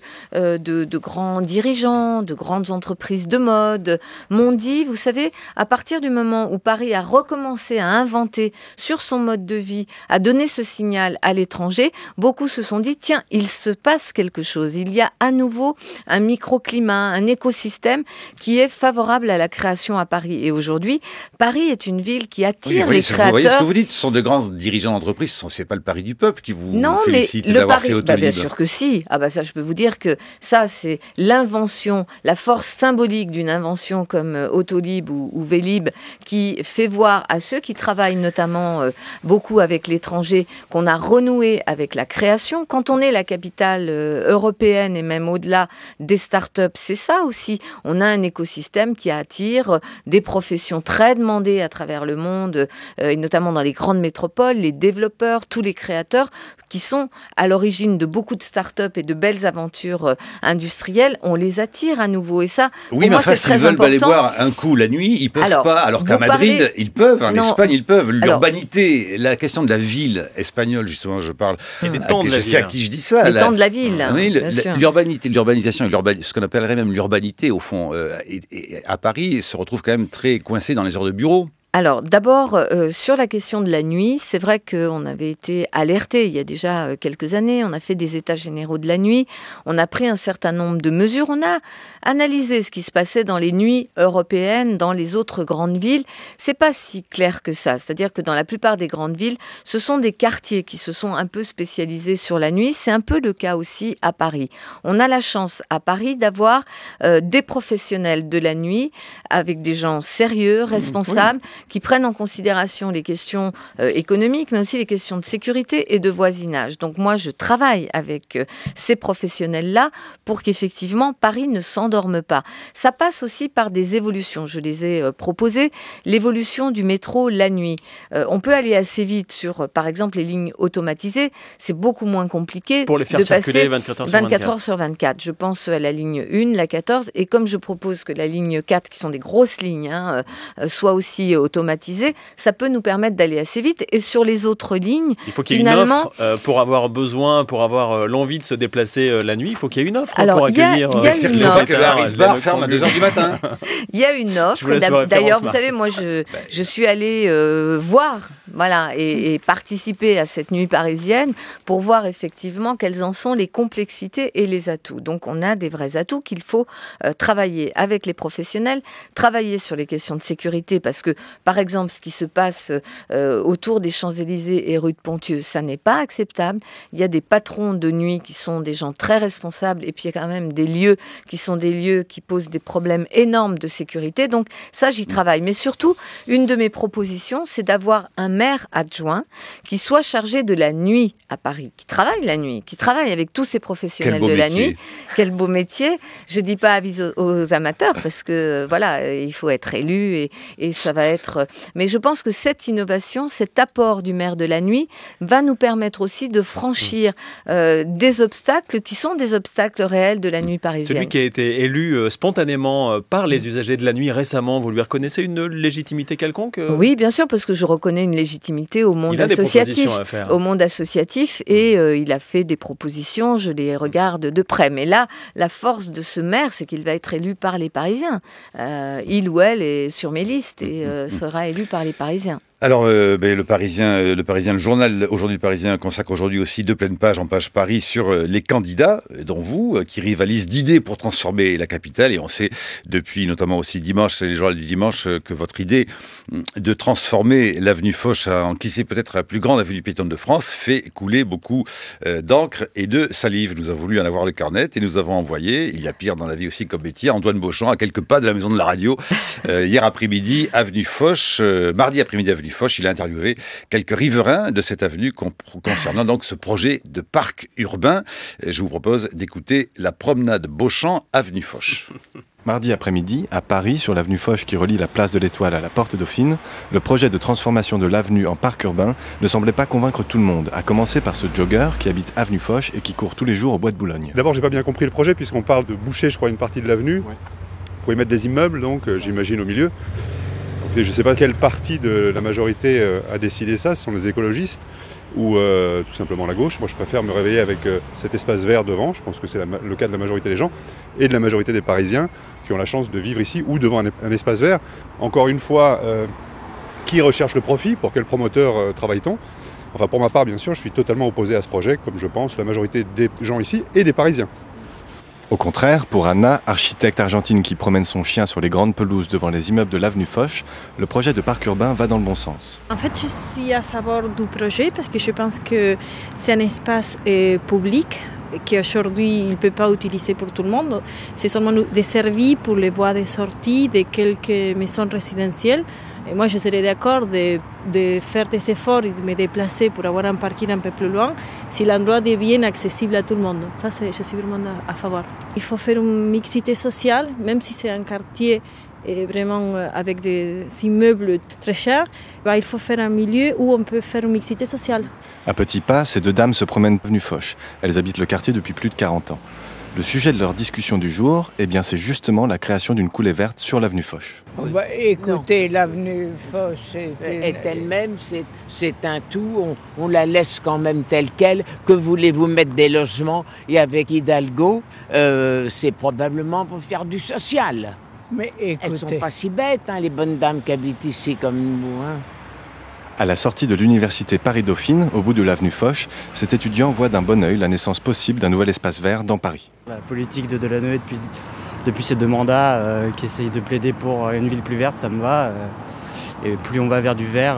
grands dirigeants, de grandes entreprises de mode m'ont dit, vous savez, à partir du moment où Paris a recommencé à inventer sur son mode de vie, à donner ce signal à l'étranger, beaucoup se sont dit, tiens, il se passe quelque chose. Il y a à nouveau un microclimat, un écosystème qui est favorable à la création à Paris. Et aujourd'hui, Paris est une ville qui attire les créateurs. Vous voyez ce que vous dites, ce sont de grands dirigeants d'entreprise, c'est pas le Paris du peuple qui vous félicite d'avoir fait Autolib. Bien sûr que si. Ah bah ça, je peux vous dire que ça, c'est l'invention, la force symbolique d'une invention comme Autolib ou Vélib qui fait voir à ceux qui travaillent notamment beaucoup avec l'étranger qu'on a renoué avec la création. Quand on est la capitale européenne et même au-delà des startups, c'est ça aussi. On a un écosystème qui attire des professions très demandées à travers le monde, et notamment dans les grandes métropoles, les développeurs, tous les créateurs qui sont à l'origine de beaucoup de startups et de belles aventures industrielles, on les attire à nouveau. Et ça, oui, pour moi, c'est très important. S'ils veulent aller boire un coup la nuit, ils peuvent pas. Alors qu'à Madrid, ils peuvent. En Espagne, ils peuvent. L'urbanité, la question de la ville espagnole, justement, je parle. Je sais à qui je dis ça. Les temps de la ville. Oui, l'urbanisation et ce qu'on appellerait même l'urbanité, au fond, à Paris, se retrouve quand même très coincé dans les heures de bureau. Alors, d'abord, sur la question de la nuit, c'est vrai qu'on avait été alerté il y a déjà quelques années. On a fait des états généraux de la nuit. On a pris un certain nombre de mesures. On a analysé ce qui se passait dans les nuits européennes, dans les autres grandes villes. C'est pas si clair que ça. C'est-à-dire que dans la plupart des grandes villes, ce sont des quartiers qui se sont un peu spécialisés sur la nuit. C'est un peu le cas aussi à Paris. On a la chance à Paris d'avoir des professionnels de la nuit avec des gens sérieux, responsables, qui prennent en considération les questions économiques, mais aussi les questions de sécurité et de voisinage. Donc moi, je travaille avec ces professionnels-là pour qu'effectivement, Paris ne s'endorme pas. Ça passe aussi par des évolutions. Je les ai proposées. L'évolution du métro la nuit. On peut aller assez vite sur, par exemple, les lignes automatisées. C'est beaucoup moins compliqué pour les faire circuler 24 heures sur 24. Je pense à la ligne 1, la 14, et comme je propose que la ligne 4, qui sont des grosses lignes, soit aussi automatisée, ça peut nous permettre d'aller assez vite. Et sur les autres lignes, il faut qu'il y ait une offre pour avoir besoin, pour avoir l'envie de se déplacer la nuit. Il faut qu'il y ait une offre pour accueillir. Il y a une offre. Que Harris Bar ferme à 2h du matin. Il y a une offre. D'ailleurs, vous savez, moi, je suis allée voir, voilà, et participer à cette nuit parisienne pour voir effectivement quelles en sont les complexités et les atouts. Donc, on a des vrais atouts qu'il faut travailler avec les professionnels, travailler sur les questions de sécurité, parce que, par exemple, ce qui se passe autour des Champs-Élysées et rue de Ponthieu, ça n'est pas acceptable. Il y a des patrons de nuit qui sont des gens très responsables, et puis il y a quand même des lieux qui sont des lieux qui posent des problèmes énormes de sécurité. Donc ça, j'y travaille. Mais surtout, une de mes propositions, c'est d'avoir un maire adjoint qui soit chargé de la nuit à Paris, qui travaille la nuit, qui travaille avec tous ces professionnels de la nuit. Quel beau métier. Je dis pas avis aux amateurs, parce que voilà, il faut être élu et ça va être... Mais je pense que cette innovation, cet apport du maire de la nuit va nous permettre aussi de franchir des obstacles qui sont des obstacles réels de la nuit parisienne. Celui qui a été élu spontanément par les usagers de la nuit récemment, vous lui reconnaissez une légitimité quelconque Oui, bien sûr, parce que je reconnais une légitimité au monde associatif. Au monde associatif, et il a fait des propositions, je les regarde de près. Mais là, la force de ce maire, c'est qu'il va être élu par les Parisiens. Il ou elle est sur mes listes et sera élu par les Parisiens. Alors, le Parisien, le journal Aujourd'hui le Parisien consacre aujourd'hui aussi 2 pleines pages en page Paris sur les candidats, dont vous, qui rivalisent d'idées pour transformer la capitale. Et on sait depuis notamment aussi dimanche, les journaux du dimanche, que votre idée de transformer l'avenue Foch en qui sait peut-être la plus grande avenue piétonne de France fait couler beaucoup d'encre et de salive. Nous avons voulu en avoir le cœur net et nous avons envoyé, il y a pire dans la vie aussi comme métier, Antoine Beauchamp à quelques pas de la maison de la radio hier après-midi, avenue Foch, mardi après-midi avenue Foch. Il a interviewé quelques riverains de cette avenue concernant donc ce projet de parc urbain. Je vous propose d'écouter la promenade Beauchamp avenue Foch. Mardi après-midi, à Paris, sur l'avenue Foch qui relie la place de l'Étoile à la Porte Dauphine, le projet de transformation de l'avenue en parc urbain ne semblait pas convaincre tout le monde, à commencer par ce jogger qui habite avenue Foch et qui court tous les jours au bois de Boulogne. D'abord, j'ai pas bien compris le projet puisqu'on parle de boucher, je crois, une partie de l'avenue pour y mettre des immeubles, donc j'imagine au milieu. Donc, je ne sais pas quelle partie de la majorité a décidé ça, ce sont les écologistes ou tout simplement la gauche. Moi, je préfère me réveiller avec cet espace vert devant, je pense que c'est le cas de la majorité des gens, et de la majorité des Parisiens qui ont la chance de vivre ici ou devant un espace vert. Encore une fois, qui recherche le profit? Pour quel promoteur travaille-t-on? Enfin, pour ma part, bien sûr, je suis totalement opposé à ce projet, comme je pense la majorité des gens ici et des Parisiens. Au contraire, pour Anna, architecte argentine qui promène son chien sur les grandes pelouses devant les immeubles de l'avenue Foch, le projet de parc urbain va dans le bon sens. En fait, je suis à faveur du projet parce que je pense que c'est un espace public qu'aujourd'hui il ne peut pas utiliser pour tout le monde. C'est seulement desservi pour les voies de sortie de quelques maisons résidentielles. Et moi, je serais d'accord de faire des efforts et de me déplacer pour avoir un parking un peu plus loin si l'endroit devient accessible à tout le monde. Ça, je suis vraiment à favor. Il faut faire une mixité sociale, même si c'est un quartier vraiment avec des immeubles très chers, il faut faire un milieu où on peut faire une mixité sociale. À petits pas, ces deux dames se promènent avenue Foch. Elles habitent le quartier depuis plus de 40 ans. Le sujet de leur discussion du jour, c'est justement la création d'une coulée verte sur l'avenue Foch. Écoutez, l'avenue Foch est elle-même, c'est un tout, on la laisse quand même telle qu'elle. Que voulez-vous mettre des logements? Et avec Hidalgo, c'est probablement pour faire du social. Mais écoutez, elles sont pas si bêtes, les bonnes dames qui habitent ici comme nous. À la sortie de l'université Paris-Dauphine, au bout de l'avenue Foch, cet étudiant voit d'un bon œil la naissance possible d'un nouvel espace vert dans Paris. La politique de Delanoë depuis ces 2 mandats qui essaye de plaider pour une ville plus verte, ça me va. Et plus on va vers du vert,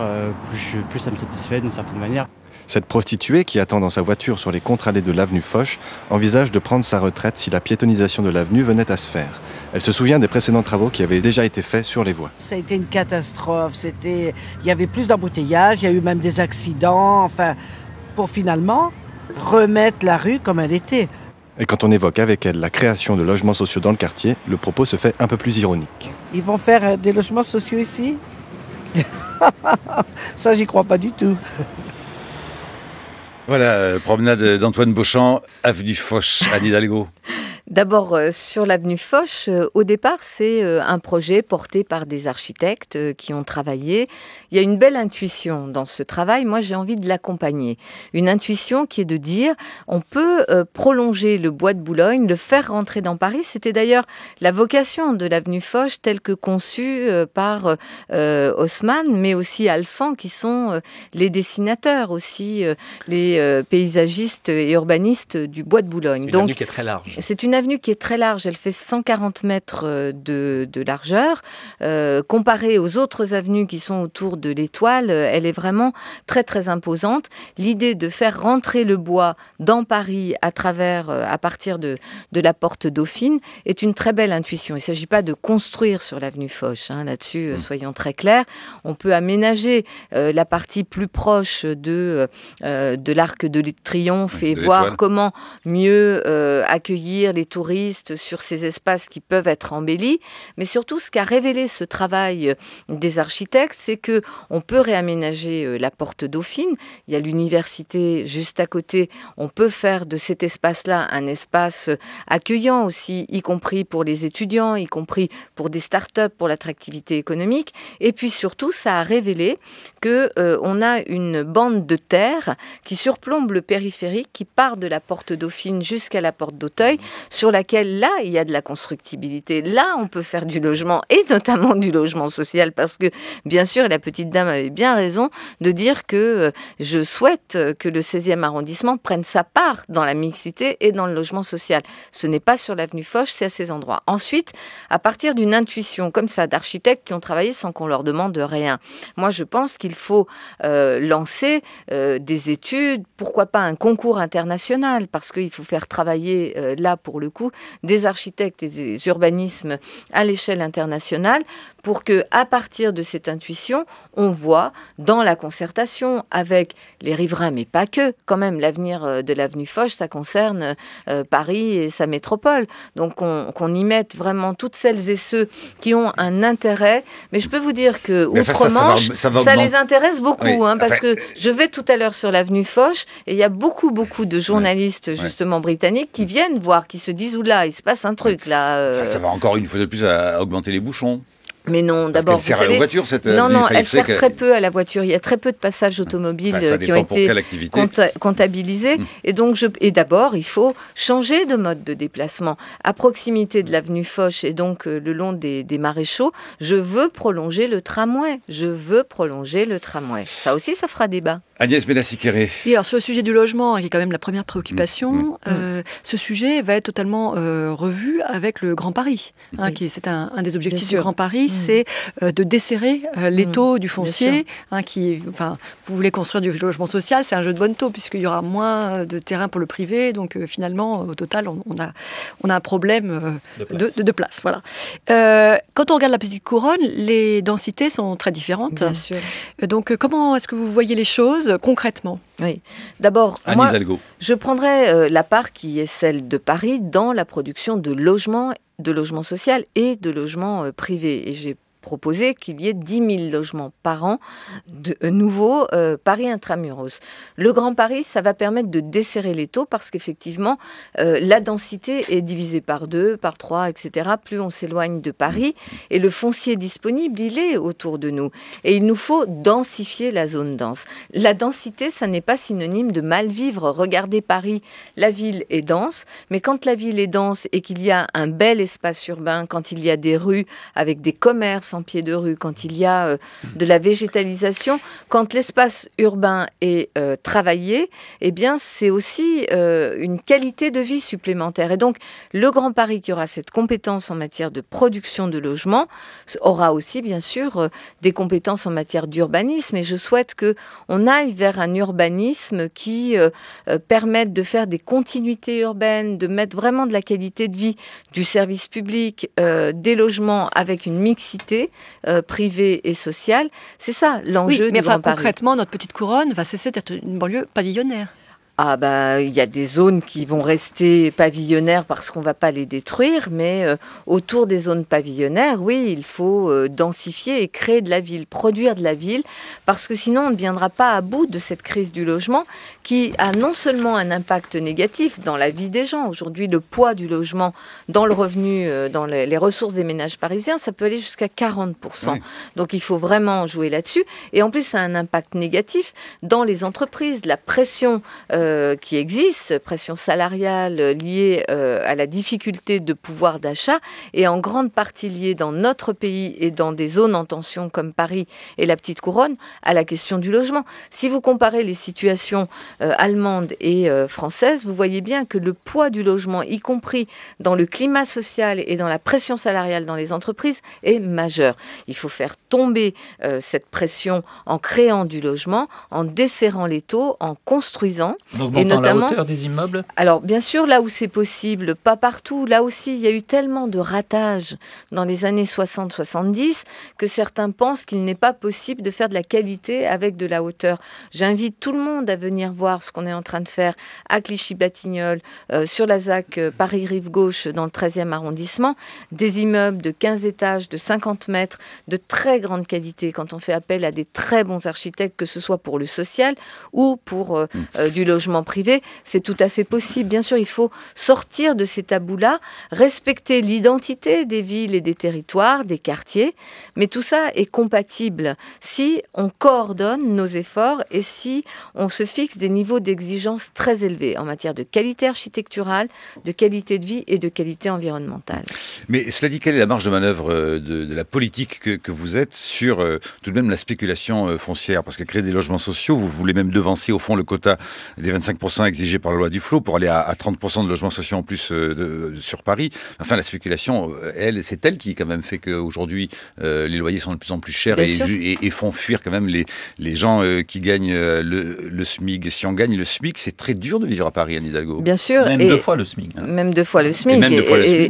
plus ça me satisfait d'une certaine manière. Cette prostituée qui attend dans sa voiture sur les contre-allées de l'avenue Foch envisage de prendre sa retraite si la piétonisation de l'avenue venait à se faire. Elle se souvient des précédents travaux qui avaient déjà été faits sur les voies. Ça a été une catastrophe. Il y avait plus d'embouteillages, il y a eu même des accidents, pour finalement remettre la rue comme elle était. Et quand on évoque avec elle la création de logements sociaux dans le quartier, le propos se fait un peu plus ironique. Ils vont faire des logements sociaux ici? Ça, j'y crois pas du tout. Voilà, promenade d'Antoine Beauchamp, avenue Foch, Anne Hidalgo. D'abord, sur l'avenue Foch, au départ, c'est un projet porté par des architectes qui ont travaillé. Il y a une belle intuition dans ce travail. Moi, j'ai envie de l'accompagner. Une intuition qui est de dire, on peut prolonger le bois de Boulogne, le faire rentrer dans Paris. C'était d'ailleurs la vocation de l'avenue Foch, telle que conçue par Haussmann, mais aussi Alphand, qui sont les dessinateurs aussi, les paysagistes et urbanistes du bois de Boulogne. C'est une avenue qui est très large. C'est une avenue qui est très large, elle fait 140 mètres de largeur. Comparée aux autres avenues qui sont autour de l'Étoile, elle est vraiment très très imposante. L'idée de faire rentrer le bois dans Paris à partir de la porte Dauphine est une très belle intuition. Il ne s'agit pas de construire sur l'avenue Foch, là-dessus, soyons très clairs. On peut aménager la partie plus proche de l'Arc de Triomphe et voir comment mieux accueillir les touristes sur ces espaces qui peuvent être embellis. Mais surtout, ce qu'a révélé ce travail des architectes, c'est que on peut réaménager la porte Dauphine. Il y a l'université juste à côté. On peut faire de cet espace-là un espace accueillant aussi, y compris pour les étudiants, y compris pour des start-up, pour l'attractivité économique. Et puis surtout, ça a révélé que on a une bande de terre qui surplombe le périphérique, qui part de la porte Dauphine jusqu'à la porte d'Auteuil, sur laquelle, là, il y a de la constructibilité. Là, on peut faire du logement, et notamment du logement social, parce que, bien sûr, la petite dame avait bien raison de dire que je souhaite que le 16e arrondissement prenne sa part dans la mixité et dans le logement social. Ce n'est pas sur l'avenue Foch, c'est à ces endroits. Ensuite, à partir d'une intuition comme ça, d'architectes qui ont travaillé sans qu'on leur demande rien, moi, je pense qu'il faut lancer des études, pourquoi pas un concours international, parce qu'il faut faire travailler, là, pour le le coup, des architectes et des urbanismes à l'échelle internationale pour que, à partir de cette intuition, on voit dans la concertation avec les riverains, mais pas que, quand même, l'avenir de l'avenue Foch, ça concerne Paris et sa métropole. Donc qu'on y mette vraiment toutes celles et ceux qui ont un intérêt. Mais je peux vous dire que Outre-Manche, ça les intéresse beaucoup, oui, parce que je vais tout à l'heure sur l'avenue Foch et il y a beaucoup de journalistes justement britanniques qui viennent voir, qui se disent oula, il se passe un truc là. Ça va encore une fois de plus à augmenter les bouchons. Mais non, d'abord, vous savez... Elle sert aux voitures, Non, elle sert très peu à la voiture. Il y a très peu de passages automobiles qui ont été comptabilisés. Et donc, d'abord, il faut changer de mode de déplacement. À proximité de l'avenue Foch et donc le long des Maréchaux, je veux prolonger le tramway. Ça aussi, ça fera débat. Agnès Benassi-Kéré. Oui, alors sur le sujet du logement, qui est quand même la première préoccupation, ce sujet va être totalement revu avec le Grand Paris. C'est un des objectifs du Grand Paris, c'est de desserrer l'étau du foncier. Vous voulez construire du logement social, c'est un jeu de bonne taux, puisqu'il y aura moins de terrain pour le privé. Donc finalement, au total, on a un problème de place. Voilà. Quand on regarde la petite couronne, les densités sont très différentes. Bien sûr. Donc comment est-ce que vous voyez les choses concrètement? Oui. D'abord, moi, je prendrais la part qui est celle de Paris dans la production de logement social et de logement privé. Et j'ai proposé qu'il y ait 10 000 logements par an de nouveaux Paris intramuros. Le Grand Paris, ça va permettre de desserrer les taux parce qu'effectivement, la densité est divisée par 2, par 3, etc. Plus on s'éloigne de Paris et le foncier disponible, il est autour de nous. Et il nous faut densifier la zone dense. La densité, ça n'est pas synonyme de mal vivre. Regardez Paris, la ville est dense, mais quand la ville est dense et qu'il y a un bel espace urbain, quand il y a des rues avec des commerces en pied de rue, quand il y a de la végétalisation, quand l'espace urbain est travaillé, eh bien c'est aussi une qualité de vie supplémentaire. Et donc le Grand Paris qui aura cette compétence en matière de production de logements aura aussi bien sûr des compétences en matière d'urbanisme. Et je souhaite qu'on aille vers un urbanisme qui permette de faire des continuités urbaines, de mettre vraiment de la qualité de vie, du service public, des logements avec une mixité privée et sociale. C'est ça l'enjeu du Grand Paris. Concrètement, notre petite couronne va cesser d'être une banlieue pavillonnaire. Ah il y a des zones qui vont rester pavillonnaires parce qu'on ne va pas les détruire, mais autour des zones pavillonnaires, oui, il faut densifier et créer de la ville, produire de la ville, parce que sinon on ne viendra pas à bout de cette crise du logement qui a non seulement un impact négatif dans la vie des gens. Aujourd'hui, le poids du logement dans le revenu, dans les ressources des ménages parisiens, ça peut aller jusqu'à 40%. Oui. Donc il faut vraiment jouer là-dessus. Et en plus, ça a un impact négatif dans les entreprises, la pression qui existe, pression salariale liée à la difficulté de pouvoir d'achat, est en grande partie liée dans notre pays et dans des zones en tension comme Paris et la Petite Couronne à la question du logement. Si vous comparez les situations allemandes et françaises, vous voyez bien que le poids du logement, y compris dans le climat social et dans la pression salariale dans les entreprises, est majeur. Il faut faire tomber cette pression en créant du logement, en desserrant les taux, en construisant. Et notamment la hauteur des immeubles. Alors bien sûr, là où c'est possible, pas partout. Là aussi, il y a eu tellement de ratages dans les années 60-70 que certains pensent qu'il n'est pas possible de faire de la qualité avec de la hauteur. J'invite tout le monde à venir voir ce qu'on est en train de faire à Clichy-Batignolles, sur la ZAC Paris-Rive-Gauche, dans le 13e arrondissement, des immeubles de 15 étages, de 50 mètres, de très grande qualité, quand on fait appel à des très bons architectes, que ce soit pour le social ou pour du logement privé, c'est tout à fait possible. Bien sûr, il faut sortir de ces tabous-là, respecter l'identité des villes et des territoires, des quartiers, mais tout ça est compatible si on coordonne nos efforts et si on se fixe des niveaux d'exigence très élevés en matière de qualité architecturale, de qualité de vie et de qualité environnementale. Mais cela dit, quelle est la marge de manœuvre de la politique que vous êtes sur tout de même la spéculation foncière? Parce que créer des logements sociaux, vous voulez même devancer au fond le quota des des 25% exigés par la loi Duflot pour aller à 30% de logements sociaux en plus sur Paris. Enfin, la spéculation, c'est elle qui quand même fait qu'aujourd'hui, les loyers sont de plus en plus chers et font fuir quand même les gens qui gagnent le SMIC. Si on gagne le SMIC, c'est très dur de vivre à Paris, Anne Hidalgo. Bien sûr. Même 2 fois le SMIC. Même 2 fois le SMIC.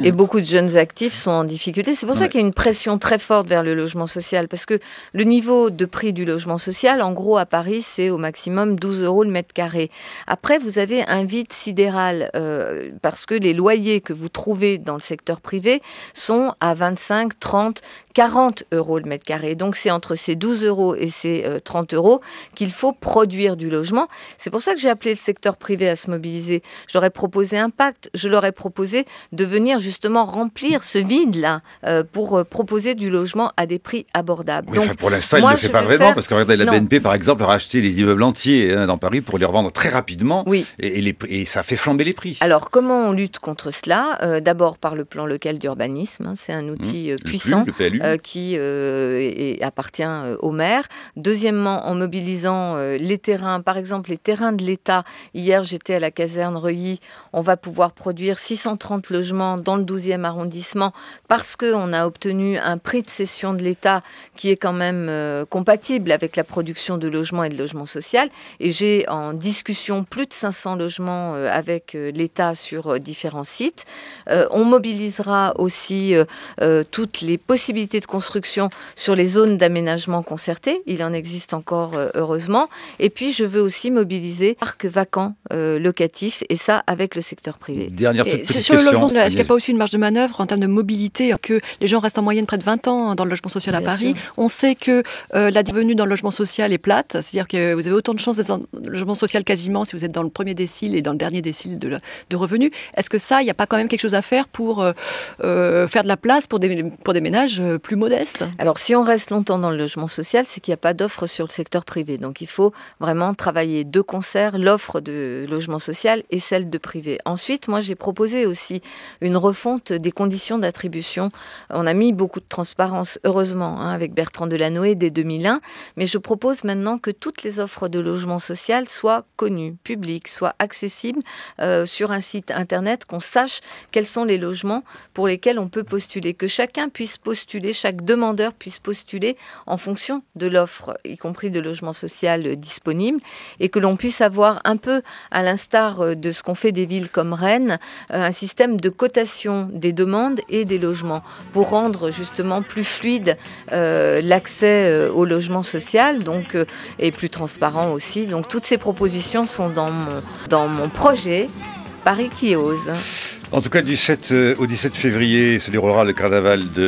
Et beaucoup de jeunes actifs sont en difficulté. C'est pour ça qu'il y a une pression très forte vers le logement social. Parce que le niveau de prix du logement social, en gros, à Paris, c'est au maximum 12 € le mètre carré. Après, vous avez un vide sidéral parce que les loyers que vous trouvez dans le secteur privé sont à 25, 30, 40 € le mètre carré. Donc, c'est entre ces 12 € et ces 30 € qu'il faut produire du logement. C'est pour ça que j'ai appelé le secteur privé à se mobiliser. Je leur ai proposé un pacte. Je leur ai proposé de venir justement remplir ce vide-là pour proposer du logement à des prix abordables. Oui, donc, pour l'instant, il ne le fait pas vraiment parce que regardez, la BNP, par exemple, a racheté les immeubles entiers dans Paris pour les revendre très rapidement et ça fait flamber les prix. Alors, comment on lutte contre cela ? D'abord par le plan local d'urbanisme. C'est un outil puissant qui appartient au maire. Deuxièmement, en mobilisant les terrains, par exemple les terrains de l'État. Hier, j'étais à la caserne Reuilly. On va pouvoir produire 630 logements dans le 12e arrondissement parce qu'on a obtenu un prix de cession de l'État qui est quand même compatible avec la production de logements et de logements sociaux. Et j'ai en discussion plus de 500 logements avec l'État sur différents sites. On mobilisera aussi toutes les possibilités de construction sur les zones d'aménagement concerté. Il en existe encore, heureusement. Et puis, je veux aussi mobiliser parcs vacants locatifs, et ça avec le secteur privé. Dernière toute petite sur question. Le logement, est-ce qu'il n'y a pas aussi une marge de manœuvre en termes de mobilité, que les gens restent en moyenne près de 20 ans dans le logement social à Paris? On sait que la devenue dans le logement social est plate, c'est-à-dire que vous avez autant de chances d'être dans le logement social quasiment si vous êtes dans le premier décile et dans le dernier décile de revenus. Est-ce que ça, il n'y a pas quand même quelque chose à faire pour faire de la place pour des ménages plus modestes? Alors, si on reste longtemps dans le logement social, c'est qu'il n'y a pas d'offre sur le secteur privé. Donc, il faut vraiment travailler de concert l'offre de logement social et celle de privé. Ensuite, moi, j'ai proposé aussi une refonte des conditions d'attribution. On a mis beaucoup de transparence, heureusement, avec Bertrand Delanoë dès 2001. Mais je propose maintenant que toutes les offres de logement social soient connues, publiques, soient accessibles sur un site internet, qu'on sache quels sont les logements pour lesquels on peut postuler, que chacun puisse postuler, chaque demandeur puisse postuler en fonction de l'offre, y compris de logement social disponible, et que l'on puisse avoir un peu, à l'instar de ce qu'ont fait des villes comme Rennes, un système de cotation des demandes et des logements pour rendre justement plus fluide l'accès au logement social, donc, et plus transparent aussi. Donc toutes ces propositions sont dans mon projet Paris qui ose. En tout cas, du 7 au 17 février se déroulera le carnaval de